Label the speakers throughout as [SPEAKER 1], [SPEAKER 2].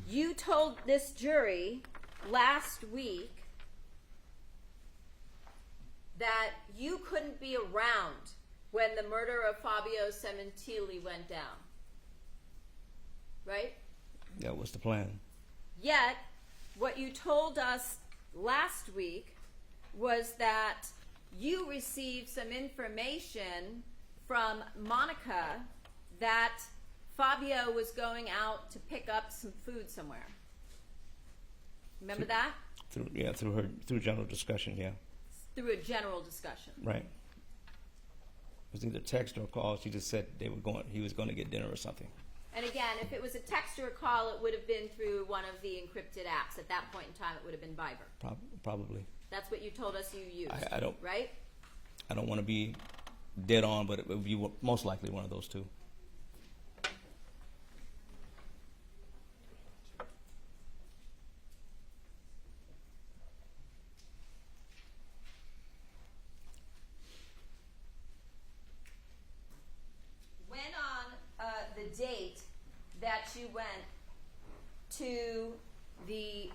[SPEAKER 1] You told this jury last week that you couldn't be around when the murder of Fabio Sementilli went down. Right?
[SPEAKER 2] That was the plan.
[SPEAKER 1] Yet, what you told us last week was that you received some information from Monica that Fabio was going out to pick up some food somewhere. Remember that?
[SPEAKER 2] Through general discussion, yeah.
[SPEAKER 1] Through a general discussion.
[SPEAKER 2] Right. It was either text or call. She just said he was going to get dinner or something.
[SPEAKER 1] And again, if it was a text or a call, it would have been through one of the encrypted apps. At that point in time, it would have been Viber.
[SPEAKER 2] Probably.
[SPEAKER 1] That's what you told us you used.
[SPEAKER 2] I don't.
[SPEAKER 1] Right?
[SPEAKER 2] I don't want to be dead on, but it would be most likely one of those two.
[SPEAKER 1] When on the date that you went to the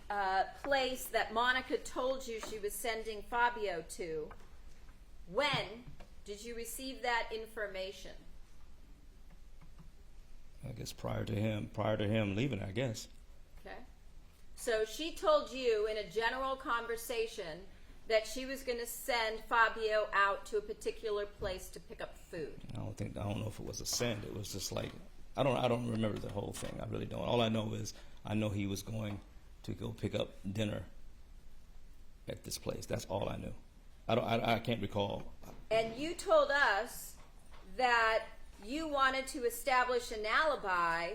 [SPEAKER 1] place that Monica told you she was sending Fabio to, when did you receive that information?
[SPEAKER 2] I guess prior to him leaving, I guess.
[SPEAKER 1] Okay. So she told you in a general conversation that she was going to send Fabio out to a particular place to pick up food.
[SPEAKER 2] I don't know if it was a send. It was just like, I don't remember the whole thing. I really don't. All I know is I know he was going to go pick up dinner at this place. That's all I knew. I can't recall.
[SPEAKER 1] And you told us that you wanted to establish an alibi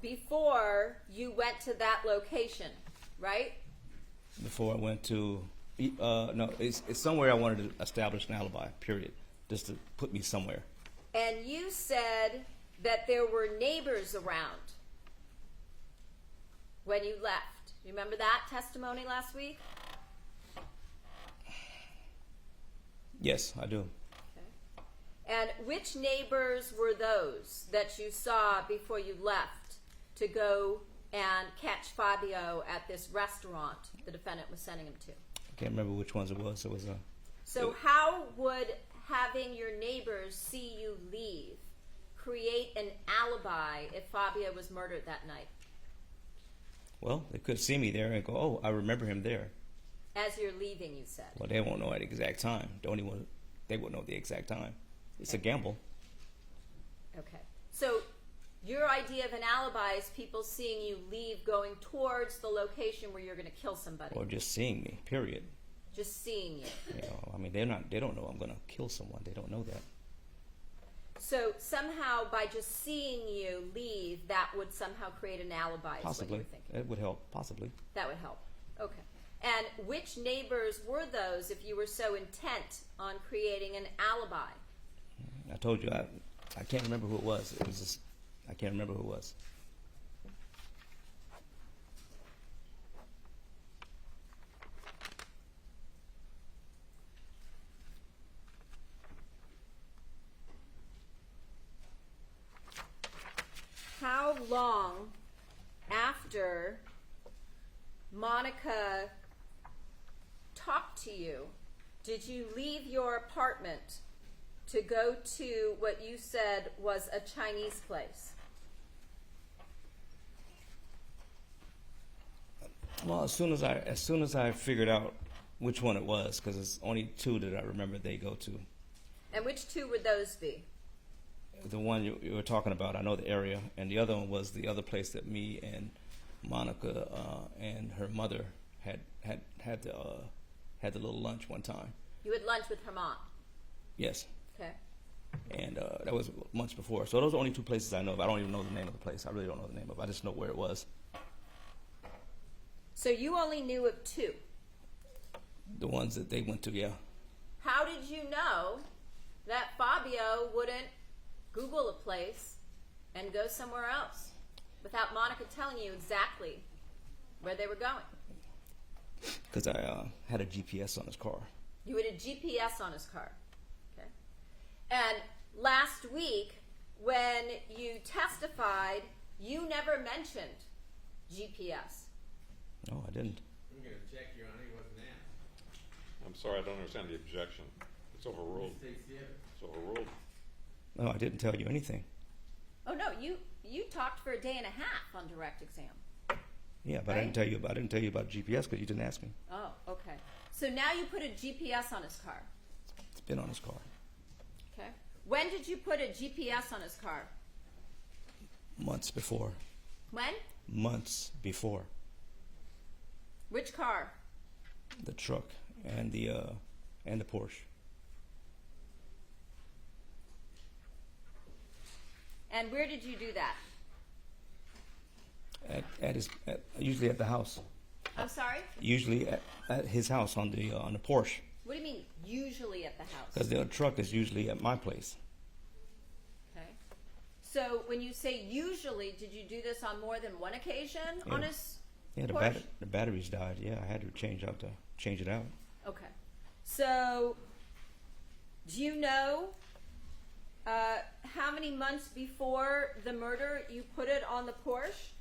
[SPEAKER 1] before you went to that location, right?
[SPEAKER 2] Before I went to, no, it's somewhere I wanted to establish an alibi, period, just to put me somewhere.
[SPEAKER 1] And you said that there were neighbors around when you left. You remember that testimony last week?
[SPEAKER 2] Yes, I do.
[SPEAKER 1] Okay. And which neighbors were those that you saw before you left to go and catch Fabio at this restaurant the defendant was sending him to?
[SPEAKER 2] I can't remember which ones it was.
[SPEAKER 1] So how would having your neighbors see you leave create an alibi if Fabio was murdered that night?
[SPEAKER 2] Well, they could see me there and go, oh, I remember him there.
[SPEAKER 1] As you're leaving, you said.
[SPEAKER 2] Well, they won't know at the exact time. They won't know the exact time. It's a gamble.
[SPEAKER 1] Okay. So your idea of an alibi is people seeing you leave going towards the location where you're going to kill somebody.
[SPEAKER 2] Or just seeing me, period.
[SPEAKER 1] Just seeing you.
[SPEAKER 2] You know, I mean, they don't know I'm going to kill someone. They don't know that.
[SPEAKER 1] So somehow by just seeing you leave, that would somehow create an alibi.
[SPEAKER 2] Possibly.
[SPEAKER 1] Is what you're thinking.
[SPEAKER 2] It would help. Possibly.
[SPEAKER 1] That would help. Okay. And which neighbors were those if you were so intent on creating an alibi?
[SPEAKER 2] I told you, I can't remember who it was. It was just, I can't remember who it was.
[SPEAKER 1] How long after Monica talked to you did you leave your apartment to go to what you said was a Chinese place?
[SPEAKER 2] Well, as soon as I figured out which one it was, because it's only two that I remember they go to.
[SPEAKER 1] And which two would those be?
[SPEAKER 2] The one you were talking about, I know the area, and the other one was the other place that me and Monica and her mother had the little lunch one time.
[SPEAKER 1] You had lunch with her mom?
[SPEAKER 2] Yes.
[SPEAKER 1] Okay.
[SPEAKER 2] And that was months before. So those are the only two places I know of. I don't even know the name of the place. I really don't know the name of it. I just know where it was.
[SPEAKER 1] So you only knew of two?
[SPEAKER 2] The ones that they went to, yeah.
[SPEAKER 1] How did you know that Fabio wouldn't Google a place and go somewhere else without Monica telling you exactly where they were going?
[SPEAKER 2] Because I had a GPS on his car.
[SPEAKER 1] You had a GPS on his car. Okay. And last week, when you testified You never mentioned GPS.
[SPEAKER 2] No, I didn't.
[SPEAKER 3] I'm going to check, Your Honor. He wasn't asked.
[SPEAKER 4] I'm sorry, I don't understand the objection. It's overruled. It's overruled.
[SPEAKER 2] No, I didn't tell you anything.
[SPEAKER 1] Oh no, you talked for a day and a half on direct exam.
[SPEAKER 2] Yeah, but
[SPEAKER 1] Right?
[SPEAKER 2] I didn't tell you about GPS because you didn't ask me.
[SPEAKER 1] Oh, okay. So now you put a GPS on his car.
[SPEAKER 2] It's been on his car.
[SPEAKER 1] Okay. When did you put a GPS on his car?
[SPEAKER 2] Months before.
[SPEAKER 1] When?
[SPEAKER 2] Months before.
[SPEAKER 1] Which car?
[SPEAKER 2] The truck and the Porsche.
[SPEAKER 1] And where did you do that?
[SPEAKER 2] Usually at the house.
[SPEAKER 1] I'm sorry?
[SPEAKER 2] Usually at his house on the Porsche.
[SPEAKER 1] What do you mean, usually at the house?
[SPEAKER 2] Because the truck is usually at my place.
[SPEAKER 1] Okay. So when you say usually, did you do this on more than one occasion on his Porsche?
[SPEAKER 2] The batteries died. Yeah, I had to change it out.
[SPEAKER 1] Okay. So do you know how many months before the murder you put it on the Porsche?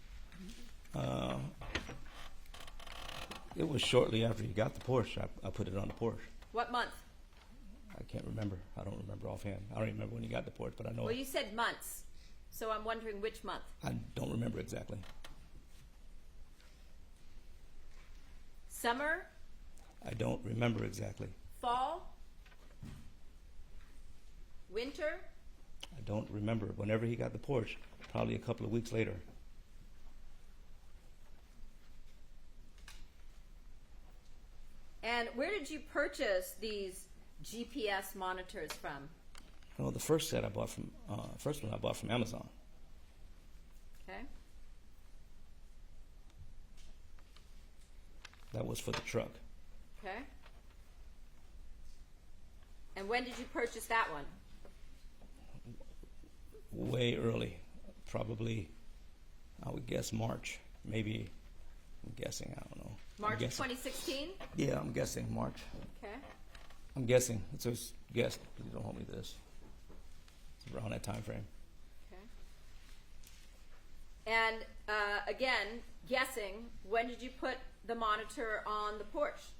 [SPEAKER 2] It was shortly after he got the Porsche. I put it on the Porsche.
[SPEAKER 1] What month?
[SPEAKER 2] I can't remember. I don't remember offhand. I don't remember when he got the Porsche, but I know.
[SPEAKER 1] Well, you said months. So I'm wondering which month.
[SPEAKER 2] I don't remember exactly.
[SPEAKER 1] Summer?
[SPEAKER 2] I don't remember exactly.
[SPEAKER 1] Fall? Winter?
[SPEAKER 2] I don't remember. Whenever he got the Porsche, probably a couple of weeks later.
[SPEAKER 1] And where did you purchase these GPS monitors from?
[SPEAKER 2] Well, the first set I bought from first one I bought from Amazon.
[SPEAKER 1] Okay.
[SPEAKER 2] That was for the truck.
[SPEAKER 1] Okay. And when did you purchase that one?
[SPEAKER 2] Way early, probably. I would guess March. Maybe. I'm guessing. I don't know.
[SPEAKER 1] March of 2016?
[SPEAKER 2] Yeah, I'm guessing March.
[SPEAKER 1] Okay.
[SPEAKER 2] I'm guessing. It's a guess. Please don't hold me to this. It's around that time frame.
[SPEAKER 1] Okay. And again, guessing, when did you put the monitor on the Porsche?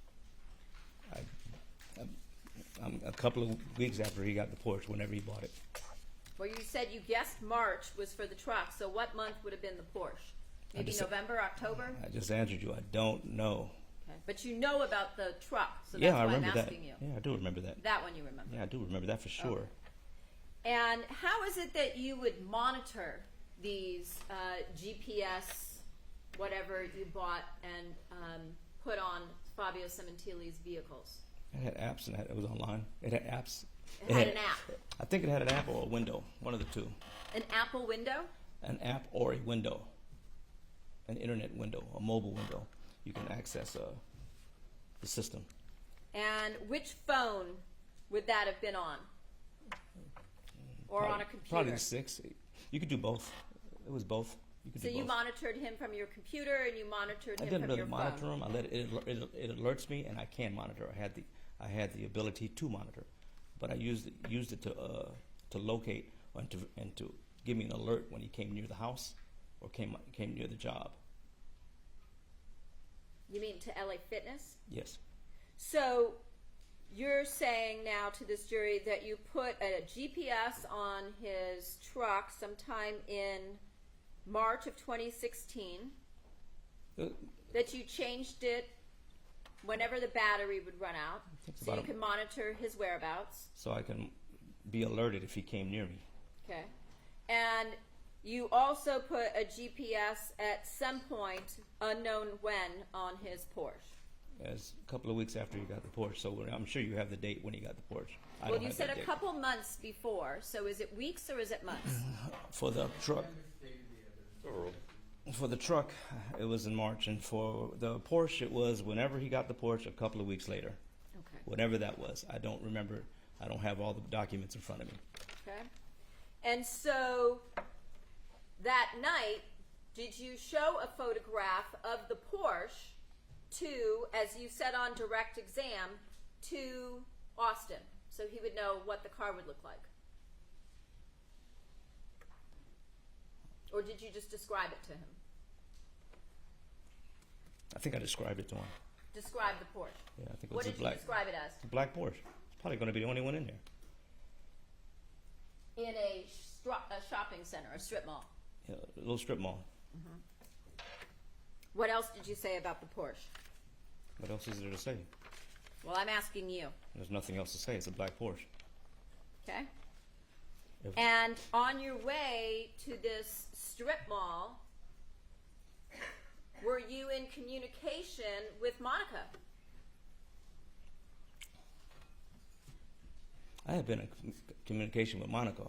[SPEAKER 2] I'm a couple of weeks after he got the Porsche, whenever he bought it.
[SPEAKER 1] Well, you said you guessed March was for the truck, so what month would have been the Porsche? Maybe November, October?
[SPEAKER 2] I just answered you. I don't know.
[SPEAKER 1] Okay. But you know about the truck, so that's
[SPEAKER 2] Yeah,
[SPEAKER 1] why
[SPEAKER 2] I
[SPEAKER 1] I'm
[SPEAKER 2] remember that.
[SPEAKER 1] asking you.
[SPEAKER 2] Yeah, I do remember that.
[SPEAKER 1] That one you remember?
[SPEAKER 2] Yeah, I do remember that for sure.
[SPEAKER 1] And how is it that you would monitor these GPS, whatever you bought and put on Fabio Sementilli's vehicles?
[SPEAKER 2] It had apps and it was online. It had apps.
[SPEAKER 1] It had an app.
[SPEAKER 2] I think it had an app or a window, one of the two.
[SPEAKER 1] An Apple window?
[SPEAKER 2] An app or a window, an internet window, a mobile window. You can access the system.
[SPEAKER 1] And which phone would that have been on? Or
[SPEAKER 2] Probably,
[SPEAKER 1] on a computer?
[SPEAKER 2] Probably the 6. You could do both. It was both. You could
[SPEAKER 1] So
[SPEAKER 2] do
[SPEAKER 1] you
[SPEAKER 2] both.
[SPEAKER 1] monitored him from your computer and you monitored
[SPEAKER 2] I
[SPEAKER 1] him
[SPEAKER 2] didn't
[SPEAKER 1] from
[SPEAKER 2] really
[SPEAKER 1] your
[SPEAKER 2] monitor
[SPEAKER 1] phone?
[SPEAKER 2] him. I let it alerts me, and I can monitor. I had the ability to monitor, but I used it to locate and to give me an alert when he came near the house or came near the job.
[SPEAKER 1] You mean to LA Fitness?
[SPEAKER 2] Yes.
[SPEAKER 1] So you're saying now to this jury that you put a GPS on his truck sometime in March of 2016, that you changed it whenever the battery would run out, so you could monitor his whereabouts.
[SPEAKER 2] So I can be alerted if he came near me.
[SPEAKER 1] Okay. And you also put a GPS at some point, unknown when, on his Porsche.
[SPEAKER 2] As a couple of weeks after he got the Porsche, so I'm sure you have the date when he got the Porsche.
[SPEAKER 1] Well, you said a couple months before, so is it weeks or is it months?
[SPEAKER 2] For the truck.
[SPEAKER 4] Overruled.
[SPEAKER 2] For the truck, it was in March, and for the Porsche, it was whenever he got the Porsche, a couple of weeks later.
[SPEAKER 1] Okay.
[SPEAKER 2] Whatever that was, I don't remember. I don't have all the documents in front of me.
[SPEAKER 1] Okay. And so that night, did you show a photograph of the Porsche to, as you said on direct exam, to Austin, so he would know what the car would look like? Or did you just describe it to him?
[SPEAKER 2] I think I described it to him.
[SPEAKER 1] Describe the Porsche.
[SPEAKER 2] Yeah, I think it
[SPEAKER 1] What
[SPEAKER 2] was
[SPEAKER 1] did
[SPEAKER 2] a black,
[SPEAKER 1] you describe it as?
[SPEAKER 2] a black Porsche. It's probably going to be the only one in there.
[SPEAKER 1] In a shopping center, a strip mall.
[SPEAKER 2] Yeah, a little strip mall.
[SPEAKER 1] What else did you say about the Porsche?
[SPEAKER 2] What else is there to say?
[SPEAKER 1] Well, I'm asking you.
[SPEAKER 2] There's nothing else to say. It's a black Porsche.
[SPEAKER 1] Okay?
[SPEAKER 2] If-
[SPEAKER 1] And on your way to this strip mall, were you in communication with Monica?
[SPEAKER 2] I have been in communication with Monica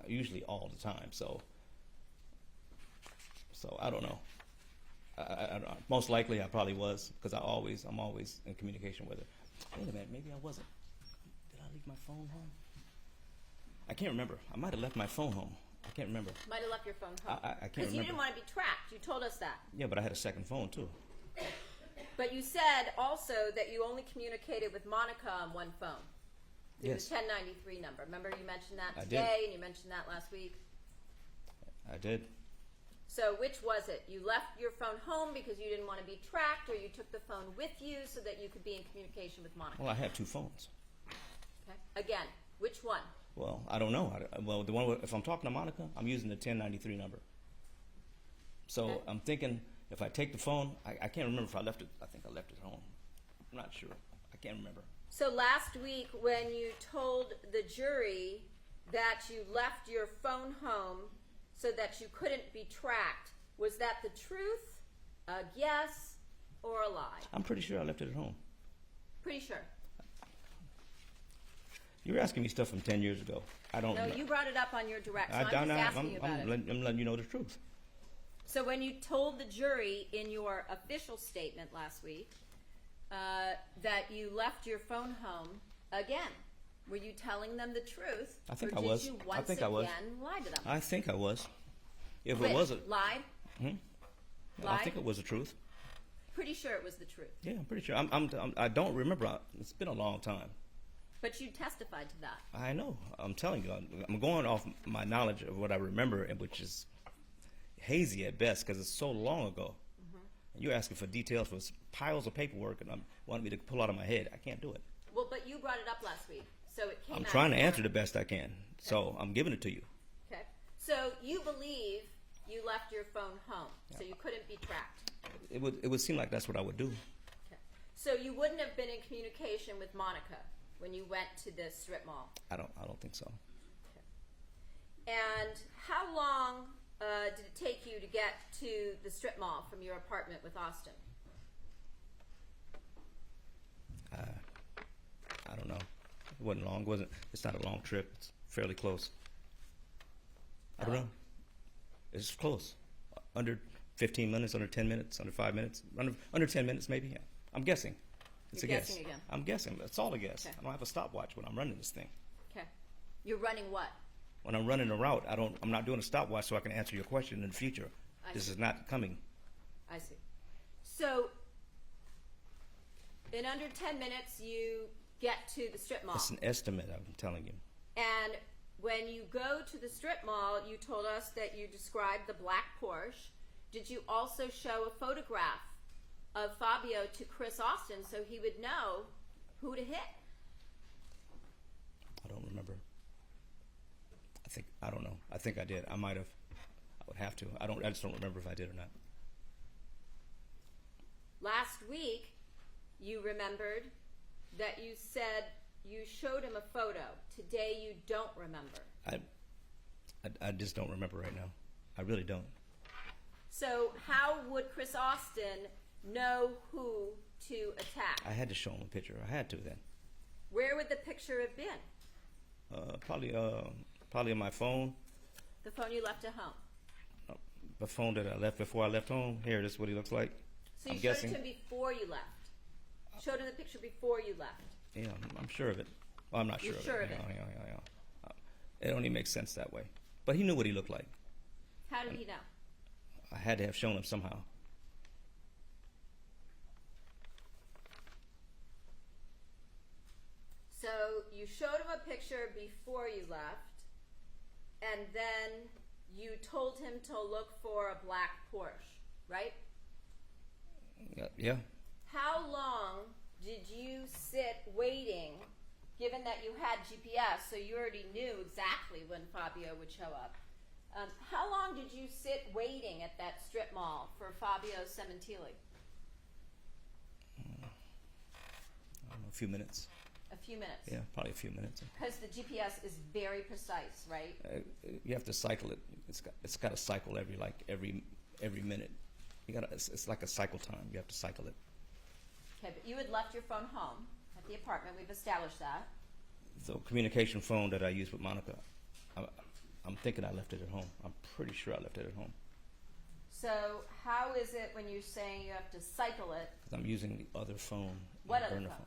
[SPEAKER 2] usually all the time. So I don't know. Most likely I probably was, because I'm always in communication with her. Wait a minute, maybe I wasn't. Did I leave my phone home? I can't remember. I might have left my phone home. I can't remember.
[SPEAKER 1] Might have left your phone home.
[SPEAKER 2] I can't
[SPEAKER 1] Because you
[SPEAKER 2] remember.
[SPEAKER 1] didn't want to be tracked. You told us that.
[SPEAKER 2] Yeah, but I had a second phone too.
[SPEAKER 1] But you said also that you only communicated with Monica on one phone. Through
[SPEAKER 2] Yes.
[SPEAKER 1] the 1093 number. Remember you mentioned that
[SPEAKER 2] I did.
[SPEAKER 1] today and you mentioned that last week?
[SPEAKER 2] I did.
[SPEAKER 1] So which was it? You left your phone home because you didn't want to be tracked, or you took the phone with you so that you could be in communication with Monica?
[SPEAKER 2] Well, I have two phones.
[SPEAKER 1] Okay. Again, which one?
[SPEAKER 2] Well, I don't know. Well, the one if I'm talking to Monica, I'm using the 1093 number. So
[SPEAKER 1] Okay.
[SPEAKER 2] I'm thinking if I take the phone, I can't remember if I left it. I think I left it home. I'm not sure. I can't remember.
[SPEAKER 1] So last week when you told the jury that you left your phone home so that you couldn't be tracked, was that the truth, a yes, or a lie?
[SPEAKER 2] I'm pretty sure I left it at home.
[SPEAKER 1] Pretty sure.
[SPEAKER 2] You're asking me stuff from 10 years ago. I don't
[SPEAKER 1] No,
[SPEAKER 2] remember.
[SPEAKER 1] you brought it up on your direct, so I'm just asking you about it.
[SPEAKER 2] I'm letting you know the truth.
[SPEAKER 1] So when you told the jury in your official statement last week that you left your phone home again, were you telling them the truth?
[SPEAKER 2] I think
[SPEAKER 1] or
[SPEAKER 2] I was.
[SPEAKER 1] Did you
[SPEAKER 2] I
[SPEAKER 1] once
[SPEAKER 2] think I was.
[SPEAKER 1] again lie to them?
[SPEAKER 2] I think I was. If
[SPEAKER 1] Which?
[SPEAKER 2] it wasn't,
[SPEAKER 1] Lied?
[SPEAKER 2] I
[SPEAKER 1] Lied?
[SPEAKER 2] think it was the truth.
[SPEAKER 1] Pretty sure it was the truth.
[SPEAKER 2] Yeah, I'm pretty sure. I don't remember. It's been a long time.
[SPEAKER 1] But you testified to that.
[SPEAKER 2] I know. I'm telling you. I'm going off my knowledge of what I remember, and which is hazy at best because it's so long ago. And you're asking for details for piles of paperwork, and I'm wanting me to pull out of my head. I can't do it.
[SPEAKER 1] Well, but you brought it up last week, so it came
[SPEAKER 2] I'm
[SPEAKER 1] out
[SPEAKER 2] trying to
[SPEAKER 1] of
[SPEAKER 2] answer
[SPEAKER 1] court.
[SPEAKER 2] the best I can, so I'm giving it to you.
[SPEAKER 1] Okay. So you believe you left your phone home, so you couldn't be tracked.
[SPEAKER 2] It would seem like that's what I would do.
[SPEAKER 1] Okay. So you wouldn't have been in communication with Monica when you went to the strip mall.
[SPEAKER 2] I don't think so.
[SPEAKER 1] And how long did it take you to get to the strip mall from your apartment with Austin?
[SPEAKER 2] I don't know. It wasn't long, wasn't? It's not a long trip. It's fairly close. I don't know. It's close. Under 15 minutes, under 10 minutes, under 5 minutes, under 10 minutes maybe. Yeah. I'm guessing. It's
[SPEAKER 1] You're
[SPEAKER 2] a guess.
[SPEAKER 1] guessing again.
[SPEAKER 2] I'm guessing. That's all a guess.
[SPEAKER 1] Okay.
[SPEAKER 2] I don't have a stopwatch when I'm running this thing.
[SPEAKER 1] Okay. You're running what?
[SPEAKER 2] When I'm running a route, I'm not doing a stopwatch so I can answer your question in the future.
[SPEAKER 1] I
[SPEAKER 2] This
[SPEAKER 1] see.
[SPEAKER 2] is not coming.
[SPEAKER 1] I see. So, in under 10 minutes, you get to the strip mall.
[SPEAKER 2] It's an estimate, I'm telling you.
[SPEAKER 1] And when you go to the strip mall, you told us that you described the black Porsche. Did you also show a photograph of Fabio to Chris Austin so he would know who to hit?
[SPEAKER 2] I don't remember. I don't know. I think I did. I might have. I would have to. I just don't remember if I did or not.
[SPEAKER 1] Last week, you remembered that you said you showed him a photo. Today, you don't remember.
[SPEAKER 2] I just don't remember right now. I really don't.
[SPEAKER 1] So how would Chris Austin know who to attack?
[SPEAKER 2] I had to show him a picture. I had to then.
[SPEAKER 1] Where would the picture have been?
[SPEAKER 2] Probably on my phone.
[SPEAKER 1] The phone you left at home.
[SPEAKER 2] The phone that I left before I left home. Here, this is what he looks like.
[SPEAKER 1] So you
[SPEAKER 2] I'm
[SPEAKER 1] showed
[SPEAKER 2] guessing.
[SPEAKER 1] it to him before you left. Showed him the picture before you left.
[SPEAKER 2] Yeah, I'm sure of it. Well, I'm not
[SPEAKER 1] You're
[SPEAKER 2] sure
[SPEAKER 1] sure
[SPEAKER 2] of it.
[SPEAKER 1] of it?
[SPEAKER 2] Yeah. It only makes sense that way. But he knew what he looked like.
[SPEAKER 1] How did he know?
[SPEAKER 2] I had to have shown him somehow.
[SPEAKER 1] So you showed him a picture before you left, and then you told him to look for a black Porsche, right?
[SPEAKER 2] Yeah.
[SPEAKER 1] How long did you sit waiting, given that you had GPS, so you already knew exactly when Fabio would show up? How long did you sit waiting at that strip mall for Fabio Sementilli?
[SPEAKER 2] I don't know, a few minutes.
[SPEAKER 1] A few minutes.
[SPEAKER 2] Yeah, probably a few minutes.
[SPEAKER 1] Because the GPS is very precise, right?
[SPEAKER 2] You have to cycle it. It's got to cycle every minute. It's like a cycle time. You have to cycle it.
[SPEAKER 1] Okay, but you had left your phone home at the apartment. We've established that.
[SPEAKER 2] The communication phone that I used with Monica, I'm thinking I left it at home. I'm pretty sure I left it at home.
[SPEAKER 1] So how is it when you're saying you have to cycle it?
[SPEAKER 2] Because I'm using the other phone.
[SPEAKER 1] What
[SPEAKER 2] a
[SPEAKER 1] other
[SPEAKER 2] burner
[SPEAKER 1] phone?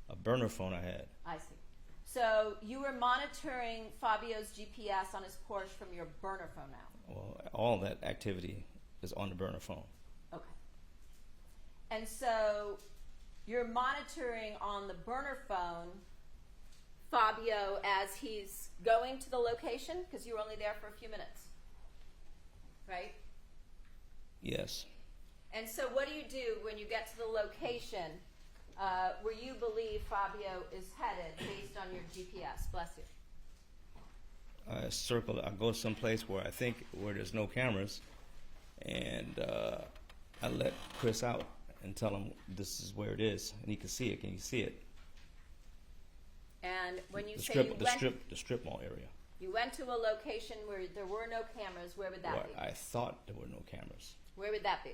[SPEAKER 2] A burner phone I had.
[SPEAKER 1] I see. So you were monitoring Fabio's GPS on his Porsche from your burner phone now?
[SPEAKER 2] Well, all that activity is on the burner phone.
[SPEAKER 1] Okay. And so you're monitoring on the burner phone Fabio as he's going to the location, because you were only there for a few minutes, right?
[SPEAKER 2] Yes.
[SPEAKER 1] And so what do you do when you get to the location where you believe Fabio is headed based on your GPS? Bless you.
[SPEAKER 2] I circle. I go someplace where I think where there's no cameras, and I let Chris out and tell him this is where it is, and he can see it. Can you see it?
[SPEAKER 1] And when you
[SPEAKER 2] The
[SPEAKER 1] say
[SPEAKER 2] the strip mall area.
[SPEAKER 1] you went to a location where there were no cameras, where would that
[SPEAKER 2] Where
[SPEAKER 1] be?
[SPEAKER 2] I thought there were no cameras.
[SPEAKER 1] Where would that be?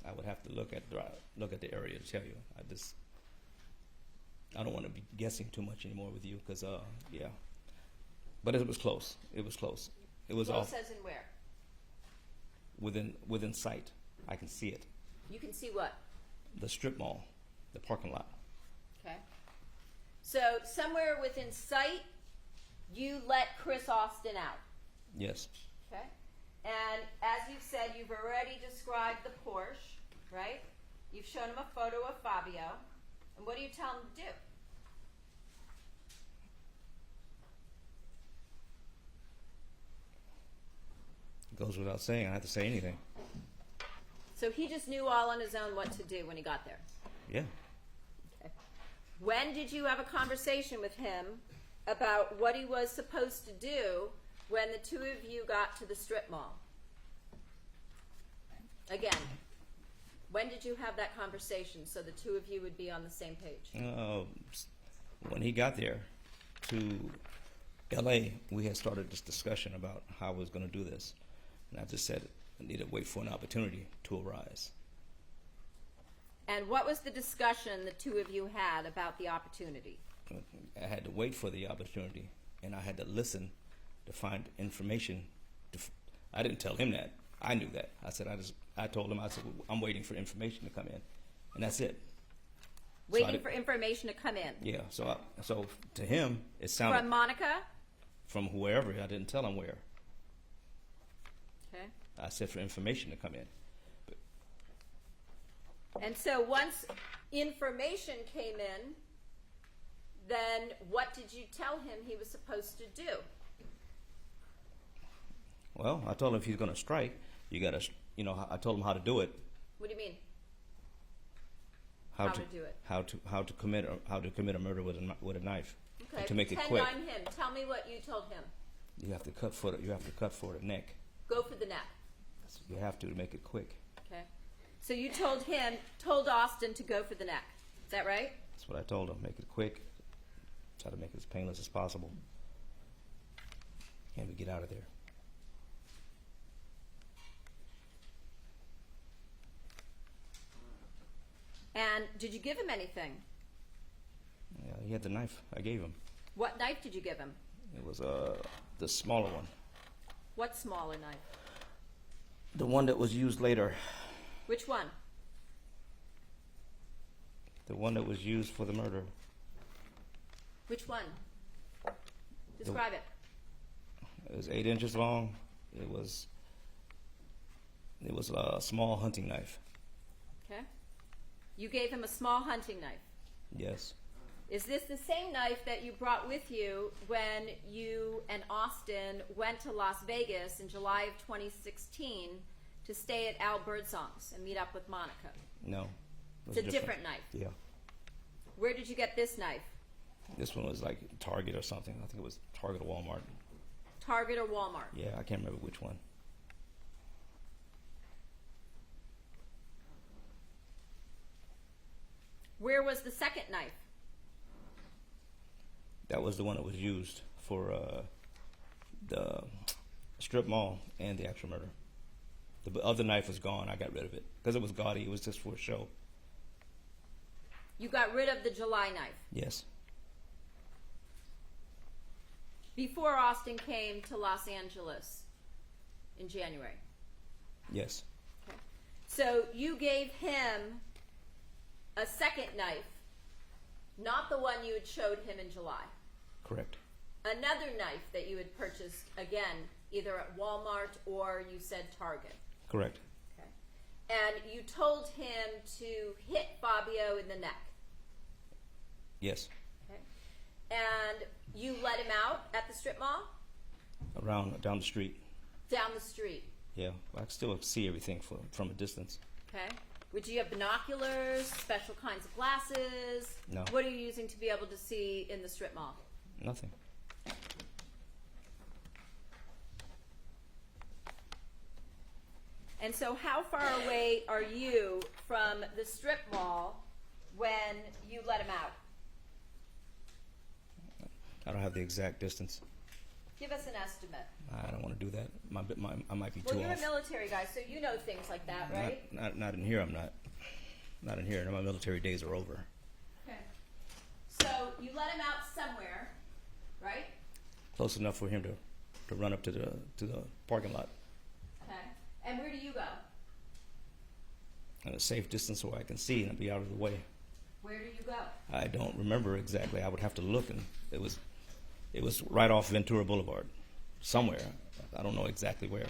[SPEAKER 2] I would have to look at the area to tell you. I don't want to be guessing too much anymore with you because yeah. But it was close. It was close. It was
[SPEAKER 1] Close
[SPEAKER 2] off
[SPEAKER 1] as in where?
[SPEAKER 2] within sight. I can see it.
[SPEAKER 1] You can see what?
[SPEAKER 2] The strip mall, the parking lot.
[SPEAKER 1] Okay. So somewhere within sight, you let Chris Austin out.
[SPEAKER 2] Yes.
[SPEAKER 1] Okay. And as you've said, you've already described the Porsche, right? You've shown him a photo of Fabio. And what do you tell him to do?
[SPEAKER 2] It goes without saying. I don't have to say anything.
[SPEAKER 1] So he just knew all on his own what to do when he got there.
[SPEAKER 2] Yeah.
[SPEAKER 1] Okay. When did you have a conversation with him about what he was supposed to do when the two of you got to the strip mall? Again, when did you have that conversation so the two of you would be on the same page?
[SPEAKER 2] When he got there to L.A., we had started this discussion about how I was going to do this. And I just said I needed to wait for an opportunity to arise.
[SPEAKER 1] And what was the discussion the two of you had about the opportunity?
[SPEAKER 2] I had to wait for the opportunity, and I had to listen to find information. I didn't tell him that. I knew that. I told him, I said, I'm waiting for information to come in, and that's it.
[SPEAKER 1] Waiting for information to come in.
[SPEAKER 2] Yeah. So to him, it sounded
[SPEAKER 1] From Monica?
[SPEAKER 2] from whoever. I didn't tell him where.
[SPEAKER 1] Okay.
[SPEAKER 2] I said for information to come in.
[SPEAKER 1] And so once information came in, then what did you tell him he was supposed to do?
[SPEAKER 2] Well, I told him if he's going to strike, you got to, I told him how to do it.
[SPEAKER 1] What do you mean?
[SPEAKER 2] How
[SPEAKER 1] to do it?
[SPEAKER 2] How to commit a murder with a knife.
[SPEAKER 1] Okay.
[SPEAKER 2] And to make it
[SPEAKER 1] Pretend
[SPEAKER 2] quick,
[SPEAKER 1] I'm him. Tell me what you told him.
[SPEAKER 2] you have to cut for the neck.
[SPEAKER 1] Go for the neck.
[SPEAKER 2] You have to make it quick.
[SPEAKER 1] Okay. So you told Austin to go for the neck. Is that right?
[SPEAKER 2] That's what I told him. Make it quick. Try to make it as painless as possible. And we get out of there.
[SPEAKER 1] And did you give him anything?
[SPEAKER 2] Yeah, he had the knife I gave him.
[SPEAKER 1] What knife did you give him?
[SPEAKER 2] It was the smaller one.
[SPEAKER 1] What smaller knife?
[SPEAKER 2] The one that was used later.
[SPEAKER 1] Which one?
[SPEAKER 2] The one that was used for the murder.
[SPEAKER 1] Which one? Describe it.
[SPEAKER 2] It was 8 inches long. It was a small hunting knife.
[SPEAKER 1] Okay. You gave him a small hunting knife.
[SPEAKER 2] Yes.
[SPEAKER 1] Is this the same knife that you brought with you when you and Austin went to Las Vegas in July of 2016 to stay at Al Birdsong's and meet up with Monica?
[SPEAKER 2] No.
[SPEAKER 1] It's a different knife.
[SPEAKER 2] Yeah.
[SPEAKER 1] Where did you get this knife?
[SPEAKER 2] This one was like Target or something. I think it was Target or Walmart.
[SPEAKER 1] Target or Walmart?
[SPEAKER 2] Yeah, I can't remember which one.
[SPEAKER 1] Where was the second knife?
[SPEAKER 2] That was the one that was used for the strip mall and the actual murder. The other knife was gone. I got rid of it because it was gaudy. It was just for a show.
[SPEAKER 1] You got rid of the July knife
[SPEAKER 2] Yes.
[SPEAKER 1] before Austin came to Los Angeles in January.
[SPEAKER 2] Yes.
[SPEAKER 1] Okay. So you gave him a second knife, not the one you had showed him in July.
[SPEAKER 2] Correct.
[SPEAKER 1] Another knife that you had purchased, again, either at Walmart or you said Target.
[SPEAKER 2] Correct.
[SPEAKER 1] Okay. And you told him to hit Fabio in the neck.
[SPEAKER 2] Yes.
[SPEAKER 1] Okay. And you let him out at the strip mall?
[SPEAKER 2] Around down the street.
[SPEAKER 1] Down the street.
[SPEAKER 2] Yeah, I can still see everything from a distance.
[SPEAKER 1] Okay. Would you have binoculars, special kinds of glasses?
[SPEAKER 2] No.
[SPEAKER 1] What are you using to be able to see in the strip mall?
[SPEAKER 2] Nothing.
[SPEAKER 1] And so how far away are you from the strip mall when you let him out?
[SPEAKER 2] I don't have the exact distance.
[SPEAKER 1] Give us an estimate.
[SPEAKER 2] I don't want to do that. I might be
[SPEAKER 1] Well,
[SPEAKER 2] too
[SPEAKER 1] you're
[SPEAKER 2] off.
[SPEAKER 1] a military guy, so you know things like that, right?
[SPEAKER 2] Not in here. I'm not. Not in here. My military days are over.
[SPEAKER 1] Okay. So you let him out somewhere, right?
[SPEAKER 2] Close enough for him to run up to the parking lot.
[SPEAKER 1] Okay. And where do you go?
[SPEAKER 2] At a safe distance where I can see and be out of the way.
[SPEAKER 1] Where do you go?
[SPEAKER 2] I don't remember exactly. I would have to look, and it was right off Ventura Boulevard, somewhere. I don't know exactly where.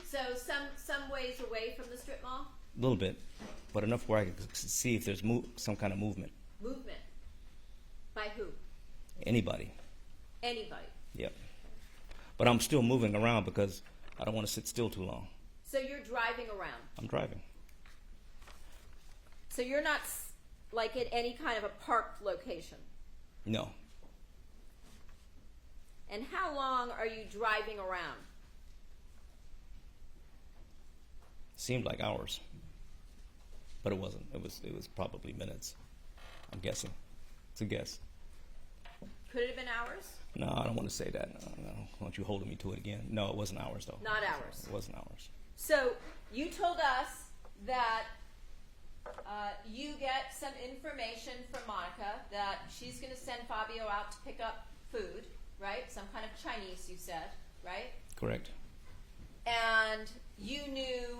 [SPEAKER 1] So some ways away from the strip mall?
[SPEAKER 2] A little bit, but enough where I could see if there's some kind of movement.
[SPEAKER 1] Movement. By who?
[SPEAKER 2] Anybody.
[SPEAKER 1] Anybody.
[SPEAKER 2] Yep. But I'm still moving around because I don't want to sit still too long.
[SPEAKER 1] So you're driving around.
[SPEAKER 2] I'm driving.
[SPEAKER 1] So you're not like at any kind of a parked location.
[SPEAKER 2] No.
[SPEAKER 1] And how long are you driving around?
[SPEAKER 2] Seemed like hours, but it wasn't. It was probably minutes. I'm guessing. It's a guess.
[SPEAKER 1] Could it have been hours?
[SPEAKER 2] No, I don't want to say that. No. Why don't you holding me to it again? No, it wasn't hours though.
[SPEAKER 1] Not hours.
[SPEAKER 2] It wasn't hours.
[SPEAKER 1] So you told us that you get some information from Monica that she's going to send Fabio out to pick up food, right? Some kind of Chinese, you said, right?
[SPEAKER 2] Correct.
[SPEAKER 1] And you knew,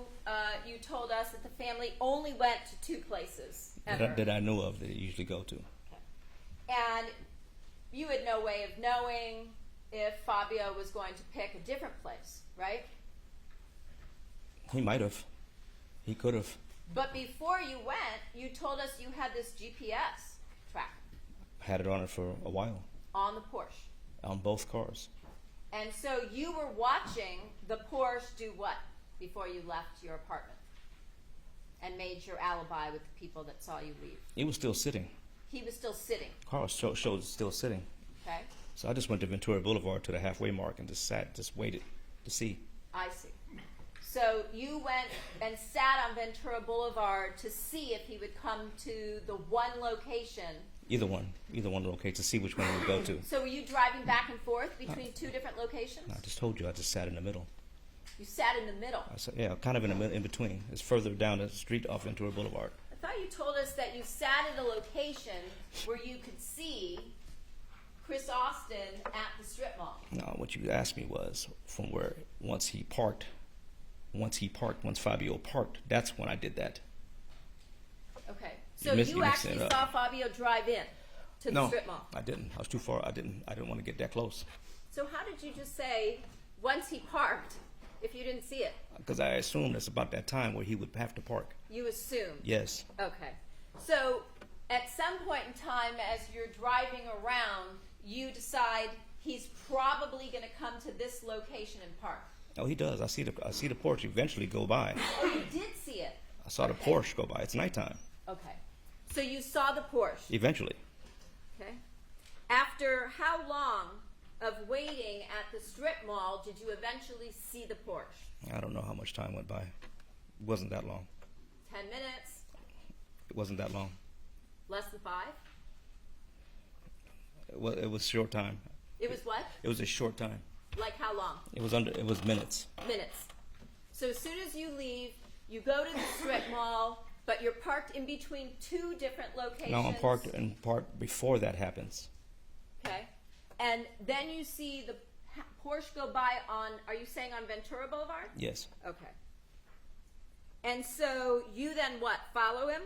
[SPEAKER 1] you told us that the family only went to two places ever.
[SPEAKER 2] That I knew of that they usually go to.
[SPEAKER 1] And you had no way of knowing if Fabio was going to pick a different place, right?
[SPEAKER 2] He might have. He could have.
[SPEAKER 1] But before you went, you told us you had this GPS tracker
[SPEAKER 2] Had it on it for a while.
[SPEAKER 1] on the Porsche.
[SPEAKER 2] On both cars.
[SPEAKER 1] And so you were watching the Porsche do what before you left your apartment and made your alibi with the people that saw you leave?
[SPEAKER 2] He was still sitting.
[SPEAKER 1] He was still sitting,
[SPEAKER 2] Car showed still sitting.
[SPEAKER 1] okay?
[SPEAKER 2] So I just went to Ventura Boulevard to the halfway mark and just waited to see.
[SPEAKER 1] I see. So you went and sat on Ventura Boulevard to see if he would come to the one location.
[SPEAKER 2] Either one okay, to see which one we would go to.
[SPEAKER 1] So were you driving back and forth between two different locations?
[SPEAKER 2] I just told you, I just sat in the middle.
[SPEAKER 1] You sat in the middle.
[SPEAKER 2] I said, yeah, kind of in between. It's further down the street off Ventura Boulevard.
[SPEAKER 1] I thought you told us that you sat at a location where you could see Chris Austin at the strip mall.
[SPEAKER 2] No, what you asked me was from where once Fabio parked, that's when I did that.
[SPEAKER 1] Okay. So
[SPEAKER 2] mixed
[SPEAKER 1] you
[SPEAKER 2] it
[SPEAKER 1] actually
[SPEAKER 2] up.
[SPEAKER 1] saw Fabio drive in to the
[SPEAKER 2] No,
[SPEAKER 1] strip mall.
[SPEAKER 2] I didn't. I was too far. I didn't want to get that close.
[SPEAKER 1] So how did you just say once he parked if you didn't see it?
[SPEAKER 2] Because I assumed it's about that time where he would have to park.
[SPEAKER 1] You assumed.
[SPEAKER 2] Yes.
[SPEAKER 1] Okay. So at some point in time, as you're driving around, you decide he's probably going to come to this location and park.
[SPEAKER 2] Oh, he does. I see the Porsche eventually go by.
[SPEAKER 1] Oh, you did see it.
[SPEAKER 2] I saw the Porsche go by. It's nighttime.
[SPEAKER 1] Okay. So you saw the Porsche.
[SPEAKER 2] Eventually.
[SPEAKER 1] Okay. After how long of waiting at the strip mall did you eventually see the Porsche?
[SPEAKER 2] I don't know how much time went by. It wasn't that long.
[SPEAKER 1] 10 minutes?
[SPEAKER 2] It wasn't that long.
[SPEAKER 1] Less than 5?
[SPEAKER 2] It was short time.
[SPEAKER 1] It was what?
[SPEAKER 2] It was a short time.
[SPEAKER 1] Like how long?
[SPEAKER 2] It was minutes.
[SPEAKER 1] Minutes. So as soon as you leave, you go to the strip mall, but you're parked in between 2 different locations.
[SPEAKER 2] No, I'm parked in park before that happens.
[SPEAKER 1] Okay. And then you see the Porsche go by on, are you saying on Ventura Boulevard?
[SPEAKER 2] Yes.
[SPEAKER 1] Okay. And so you then what? Follow him?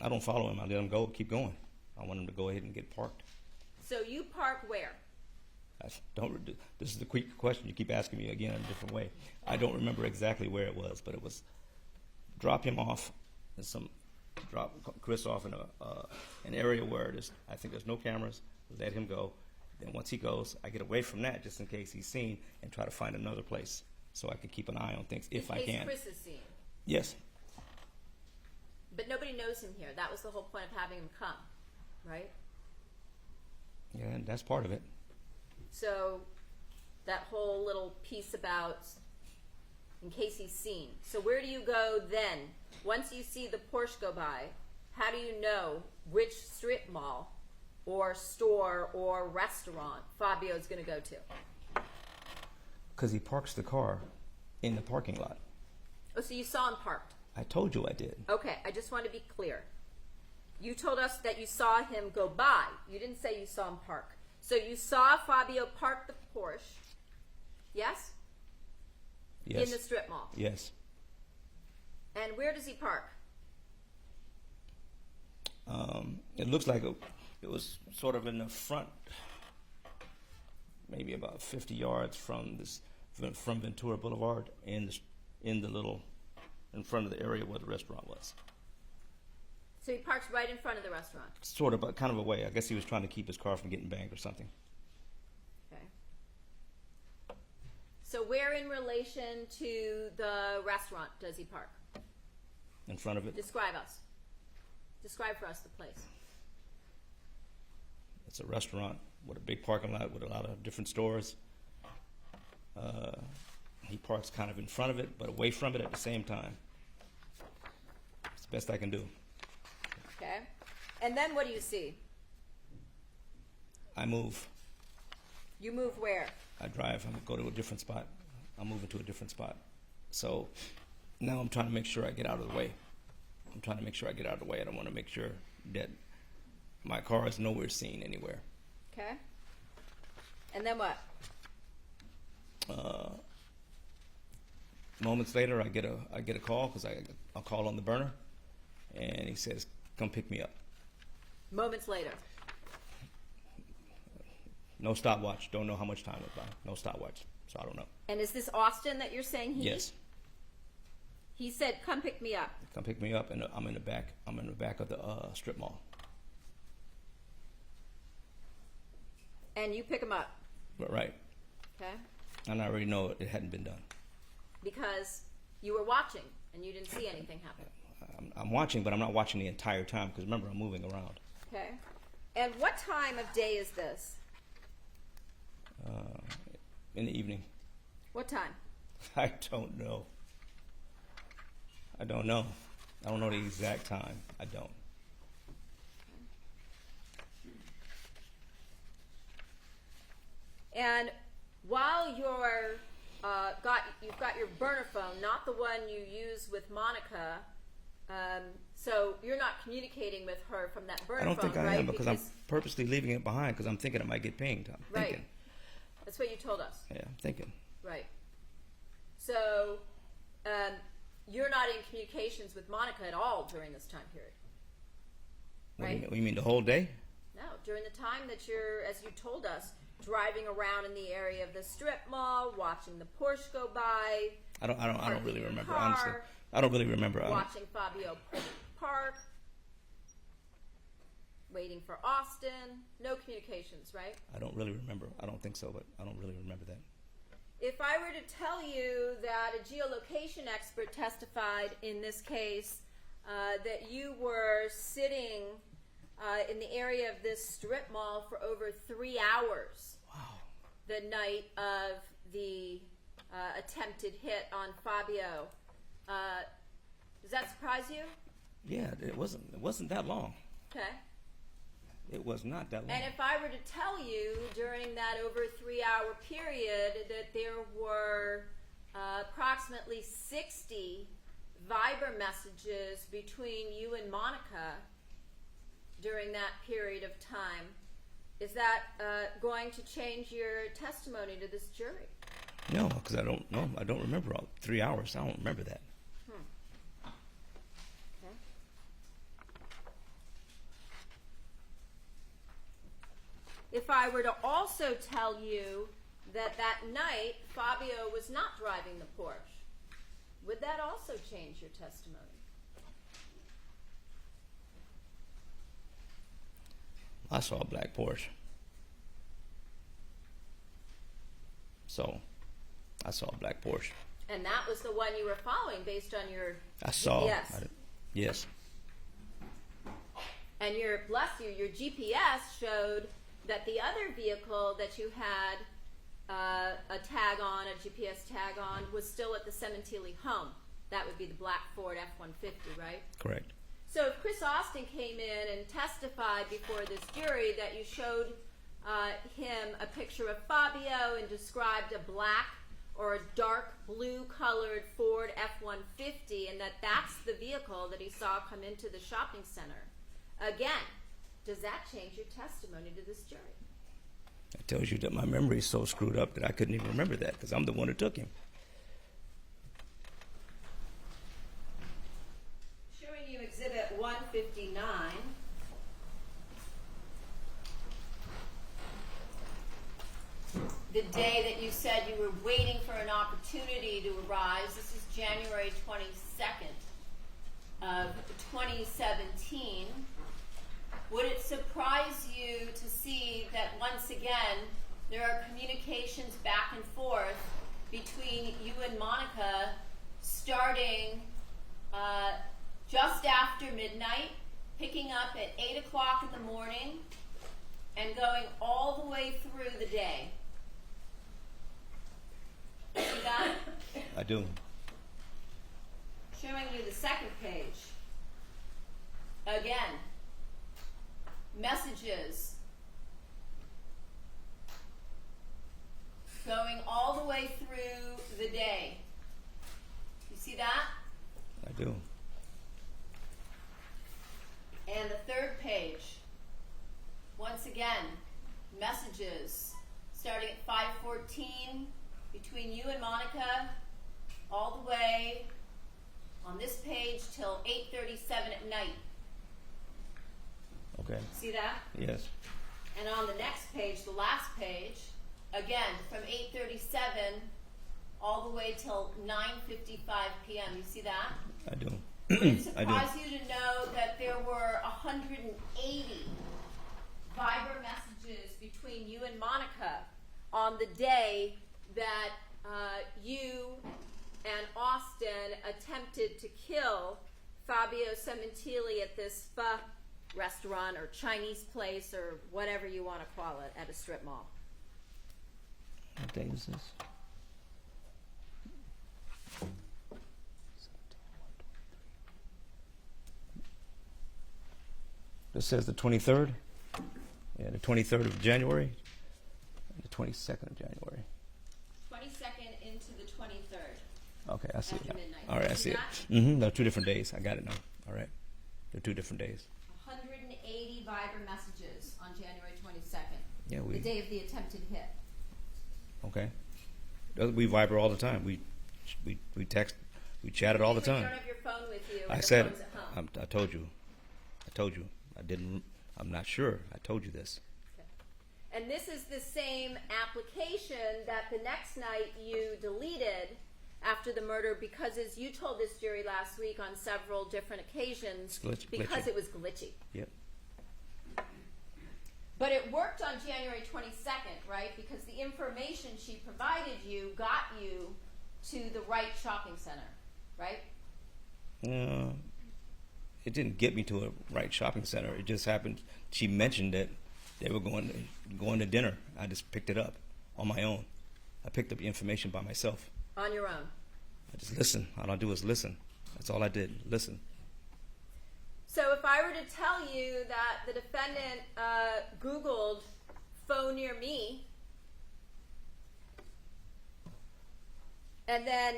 [SPEAKER 2] I don't follow him. I let him go. Keep going. I want him to go ahead and get parked.
[SPEAKER 1] So you park where?
[SPEAKER 2] This is the quick question you keep asking me again in a different way. I don't remember exactly where it was, but it was drop him off and drop Chris off in an area where I think there's no cameras. Let him go. Then once he goes, I get away from that just in case he's seen and try to find another place so I can keep an eye on things if I can.
[SPEAKER 1] In case Chris is seen.
[SPEAKER 2] Yes.
[SPEAKER 1] But nobody knows him here. That was the whole point of having him come, right?
[SPEAKER 2] Yeah, and that's part of it.
[SPEAKER 1] So that whole little piece about in case he's seen. So where do you go then? Once you see the Porsche go by, how do you know which strip mall or store or restaurant Fabio's going to go to?
[SPEAKER 2] Because he parks the car in the parking lot.
[SPEAKER 1] Oh, so you saw him parked.
[SPEAKER 2] I told you I did.
[SPEAKER 1] Okay, I just want to be clear. You told us that you saw him go by. You didn't say you saw him park. So you saw Fabio park the Porsche, yes?
[SPEAKER 2] Yes.
[SPEAKER 1] In the strip mall.
[SPEAKER 2] Yes.
[SPEAKER 1] And where does he park?
[SPEAKER 2] It looks like it was sort of in the front, maybe about 50 yards from Ventura Boulevard in front of the area where the restaurant was.
[SPEAKER 1] So he parks right in front of the restaurant.
[SPEAKER 2] Sort of, but kind of away. I guess he was trying to keep his car from getting banged or something.
[SPEAKER 1] Okay. So where in relation to the restaurant does he park?
[SPEAKER 2] In front of it.
[SPEAKER 1] Describe for us the place.
[SPEAKER 2] It's a restaurant with a big parking lot with a lot of different stores. He parks kind of in front of it, but away from it at the same time. It's the best I can do.
[SPEAKER 1] Okay. And then what do you see?
[SPEAKER 2] I move.
[SPEAKER 1] You move where?
[SPEAKER 2] I drive. I go to a different spot. I'm moving to a different spot. So now I'm trying to make sure I get out of the way. I don't want to make sure that my car is nowhere seen anywhere.
[SPEAKER 1] Okay. And then what?
[SPEAKER 2] Moments later, I get a call because I'll call on the burner, and he says, "Come pick me up."
[SPEAKER 1] Moments later.
[SPEAKER 2] No stopwatch. Don't know how much time went by. No stopwatch, so I don't know.
[SPEAKER 1] And is this Austin that you're saying he?
[SPEAKER 2] Yes.
[SPEAKER 1] He said, "Come pick me up."
[SPEAKER 2] Come pick me up, and I'm in the back. I'm in the back of the strip mall.
[SPEAKER 1] And you pick him up.
[SPEAKER 2] But right.
[SPEAKER 1] Okay.
[SPEAKER 2] And I already know it hadn't been done.
[SPEAKER 1] Because you were watching and you didn't see anything happen.
[SPEAKER 2] I'm watching, but I'm not watching the entire time because remember, I'm moving around.
[SPEAKER 1] Okay. And what time of day is this?
[SPEAKER 2] In the evening.
[SPEAKER 1] What time?
[SPEAKER 2] I don't know. I don't know the exact time. I don't.
[SPEAKER 1] And while you've got your burner phone, not the one you use with Monica, so you're not communicating with her from that burner phone,
[SPEAKER 2] I don't think I
[SPEAKER 1] right?
[SPEAKER 2] am because I'm purposely leaving it behind because I'm thinking it might get pinged. I'm
[SPEAKER 1] right.
[SPEAKER 2] thinking.
[SPEAKER 1] That's what you told us.
[SPEAKER 2] Yeah, I'm thinking.
[SPEAKER 1] Right. So you're not in communications with Monica at all during this time period. Right?
[SPEAKER 2] What do you mean the whole day?
[SPEAKER 1] No, during the time that you're, as you told us, driving around in the area of the strip mall, watching the Porsche go by.
[SPEAKER 2] I don't really remember.
[SPEAKER 1] Car,
[SPEAKER 2] honestly, I don't really remember.
[SPEAKER 1] Watching Fabio park. waiting for Austin. No communications, right?
[SPEAKER 2] I don't really remember. I don't think so, but I don't really remember that.
[SPEAKER 1] If I were to tell you that a geolocation expert testified in this case that you were sitting in the area of this strip mall for over 3 hours the night of the attempted hit on Fabio, does that surprise you?
[SPEAKER 2] Yeah, it wasn't that long.
[SPEAKER 1] Okay.
[SPEAKER 2] It was not that long.
[SPEAKER 1] And if I were to tell you during that over 3 hour period that there were approximately 60 Viber messages between you and Monica during that period of time, is that going to change your testimony to this jury?
[SPEAKER 2] No, because I don't know. I don't remember all 3 hours. I don't remember that.
[SPEAKER 1] Okay. If I were to also tell you that that night Fabio was not driving the Porsche, would that also change your testimony?
[SPEAKER 2] I saw a black Porsche. So, I saw a black Porsche.
[SPEAKER 1] And that was the one you were following based on your
[SPEAKER 2] I saw.
[SPEAKER 1] GPS.
[SPEAKER 2] Yes.
[SPEAKER 1] And your GPS showed that the other vehicle that you had a tag on, a GPS tag on, was still at the Sementilli home. That would be the black Ford F-150, right?
[SPEAKER 2] Correct.
[SPEAKER 1] So if Chris Austin came in and testified before this jury that you showed him a picture of Fabio and described a black or a dark blue colored Ford F-150 and that that's the vehicle that he saw come into the shopping center, again, does that change your testimony to this jury?
[SPEAKER 2] It tells you that my memory is so screwed up that I couldn't even remember that because I'm the one who took him.
[SPEAKER 1] Showing you Exhibit 159. The day that you said you were waiting for an opportunity to arise. This is January 22nd of 2017. Would it surprise you to see that once again there are communications back and forth between you and Monica starting just after midnight, picking up at 8 o'clock in the morning, and going all the way through the day? See that?
[SPEAKER 2] I do.
[SPEAKER 1] Showing you the second page. Again, messages going all the way through the day. You see that?
[SPEAKER 2] I do.
[SPEAKER 1] And the third page, once again, messages starting at 5:14 between you and Monica, all the way on this page till 8:37 at night.
[SPEAKER 2] Okay.
[SPEAKER 1] See that?
[SPEAKER 2] Yes.
[SPEAKER 1] And on the next page, the last page, again, from 8:37 all the way till 9:55 p.m. You see that?
[SPEAKER 2] I do.
[SPEAKER 1] Would it
[SPEAKER 2] I
[SPEAKER 1] surprise
[SPEAKER 2] do.
[SPEAKER 1] you to know that there were 180 Viber messages between you and Monica on the day that you and Austin attempted to kill Fabio Sementilli at this pho restaurant or Chinese place or whatever you want to call it at a strip mall?
[SPEAKER 2] What day is this? This says the 23rd. Yeah, the 23rd of January. And the 22nd of January.
[SPEAKER 1] 22nd into the 23rd.
[SPEAKER 2] Okay, I see
[SPEAKER 1] After
[SPEAKER 2] it now.
[SPEAKER 1] midnight.
[SPEAKER 2] All right, I
[SPEAKER 1] See
[SPEAKER 2] see it.
[SPEAKER 1] that?
[SPEAKER 2] Mm-hmm. They're 2 different days. I got it now. All right. They're 2 different days.
[SPEAKER 1] 180 Viber messages on January 22nd.
[SPEAKER 2] Yeah,
[SPEAKER 1] the day of the attempted hit.
[SPEAKER 2] Okay. We Viber all the time. We text. We chatted all the
[SPEAKER 1] You
[SPEAKER 2] time.
[SPEAKER 1] don't have your phone with you.
[SPEAKER 2] I
[SPEAKER 1] the
[SPEAKER 2] said,
[SPEAKER 1] phone's at home.
[SPEAKER 2] I told you. I didn't. I'm not sure. I told you this.
[SPEAKER 1] Okay. And this is the same application that the next night you deleted after the murder because, as you told this jury last week on several different occasions,
[SPEAKER 2] It's
[SPEAKER 1] because
[SPEAKER 2] glitchy.
[SPEAKER 1] it was glitchy.
[SPEAKER 2] Yep.
[SPEAKER 1] But it worked on January 22nd, right? Because the information she provided you got you to the right shopping center, right?
[SPEAKER 2] It didn't get me to a right shopping center. It just happened. She mentioned that they were going to dinner. I just picked it up on my own. I picked up the information by myself.
[SPEAKER 1] On your own.
[SPEAKER 2] I just listened. All I do is listen. That's all I did. Listen.
[SPEAKER 1] So if I were to tell you that the defendant Googled phone near me and then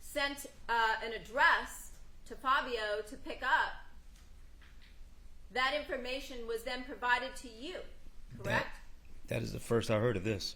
[SPEAKER 1] sent an address to Fabio to pick up, that information was then provided to you, correct?
[SPEAKER 2] That is the first I heard of this.